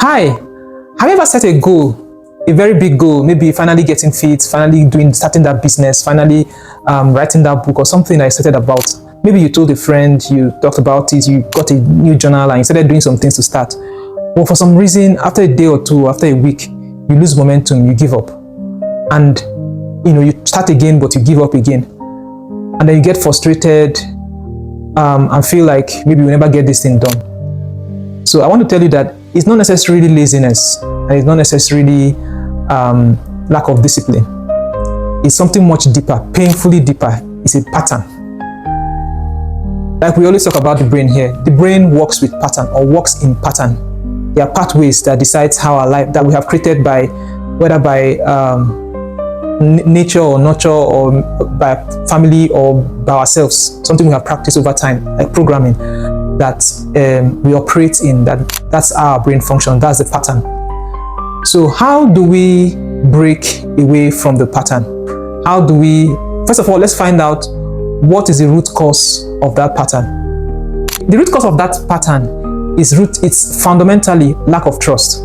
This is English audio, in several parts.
Hi, have you ever set a goal, a very big goal, maybe finally getting fit, finally starting that business, finally writing that book or something I started about? Maybe you told a friend, you talked about it, you got a new journal and you started doing some things to start. But for some reason, after a day or two, after a week, you lose momentum, you give up. And you start again, but you give up again. And then you get frustrated and feel like maybe you never get this thing done. So I want to tell you that it's not necessarily laziness, and it's not necessarily lack of discipline. It's something much deeper, painfully deeper. It's a pattern. Like we always talk about the brain here. The brain works with pattern or works in pattern. There are pathways that decides how our life that we have created by, whether by nature or nurture or by family or by ourselves, something we have practiced over time, like programming that we operate in, that's our brain function, that's the pattern. So how do we break away from the pattern? How do we, first of all, let's find out what is the root cause of that pattern. The root cause of that pattern it's fundamentally lack of trust.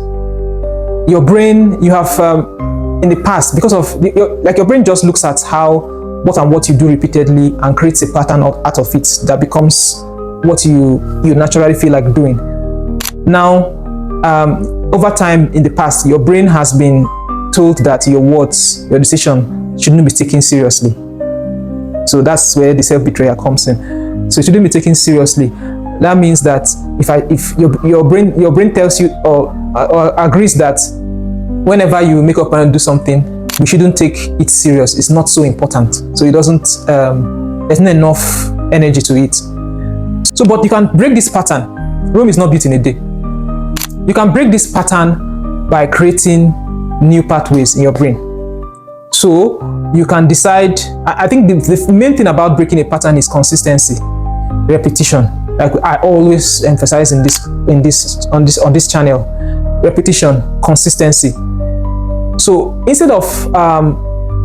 Your brain, you have in the past, because of your brain just looks at what you do repeatedly and creates a pattern out of it that becomes what you naturally feel like doing. Now, over time in the past, your brain has been told that your words, your decision shouldn't be taken seriously. So that's where the self-betrayal comes in. So it shouldn't be taken seriously. That means that if your brain tells you or agrees that whenever you make up and do something, you shouldn't take it serious. It's not so important. So it doesn't. There's not enough energy to it. So, but you can break this pattern. Rome is not built in a day. You can break this pattern by creating new pathways in your brain. So you can decide. I think the main thing about breaking a pattern is consistency, repetition. Like I always emphasize on this channel, repetition, consistency. So instead of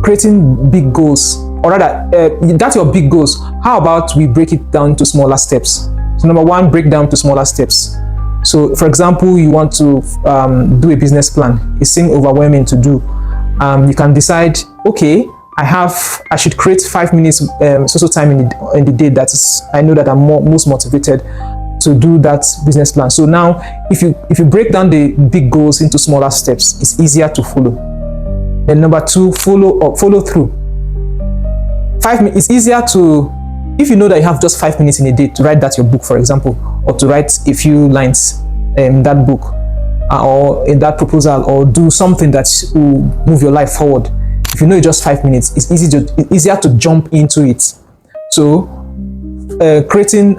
creating big goals, or rather, that's your big goals. How about we break it down to smaller steps? So number one, break down to smaller steps. So for example, you want to do a business plan. It seems overwhelming to do. You can decide, okay, I should create 5 minutes so time in the day I know that I'm most motivated to do that business plan. So now, if you break down the big goals into smaller steps, it's easier to follow. Then number two, follow through. 5 minutes. It's easier to, if you know that you have just 5 minutes in a day to write that your book, for example, or to write a few lines in that book, or in that proposal, or do something that will move your life forward. If you know it's just 5 minutes, it's easier to jump into it. So breaking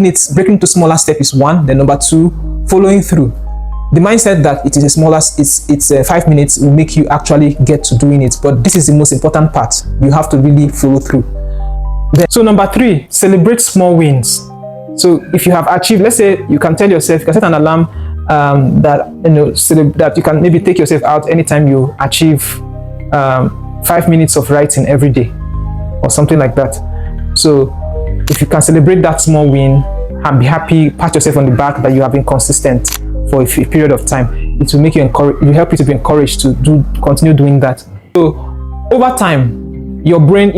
into smaller steps is one. Then number two, following through. The mindset that it is it's 5 minutes will make you actually get to doing it. But this is the most important part. You have to really follow through. So number three, celebrate small wins. So if you have achieved, let's say you can tell yourself, you can set an alarm that you can maybe take yourself out anytime you achieve 5 minutes of writing every day or something like that. So if you can celebrate that small win and be happy, pat yourself on the back that you have been consistent for a period of time, it will make you it will help you to be encouraged to continue doing that. So over time, your brain,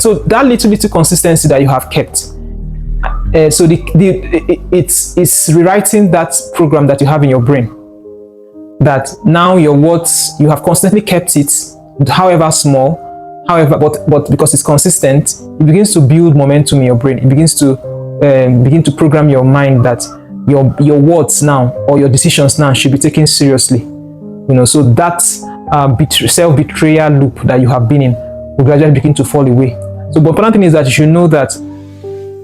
so that little consistency that you have kept, so it's rewriting that program that you have in your brain. That now your words, you have constantly kept it, however small, but because it's consistent, it begins to build momentum in your brain. It begins to program your mind that your words now or your decisions now should be taken seriously. So that self-betrayal loop that you have been in will gradually begin to fall away. So the important thing is that you should know that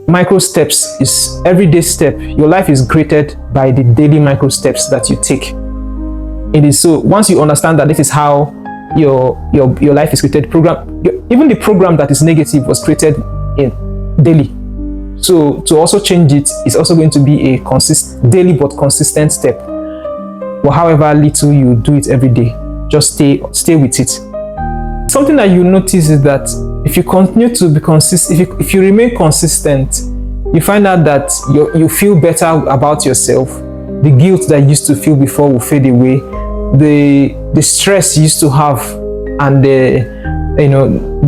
micro steps is everyday step. Your life is created by the daily micro steps that you take. It is so once you understand that this is how your life is created, even the program that is negative was created in daily. So to also change it is also going to be a daily but consistent step. But however little you do it every day, just stay with it. Something that you notice is that if you continue to be consistent, if you remain consistent, you find out that you feel better about yourself. the guilt that you used to feel before will fade away. The stress you used to have, and the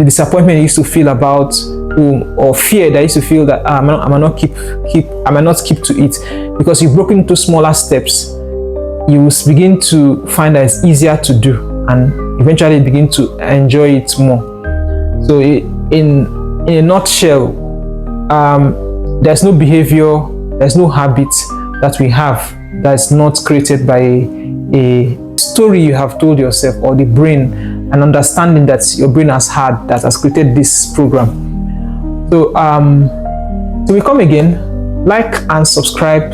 disappointment you used to feel about, or fear that you used to feel that I might not keep to it, because you've broken into smaller steps. You will begin to find that it's easier to do, and eventually begin to enjoy it more. So in a nutshell, there's no behavior, there's no habit that we have that's not created by a story you have told yourself, or the brain, an understanding that your brain has had that has created this program. So we come again. Like and subscribe.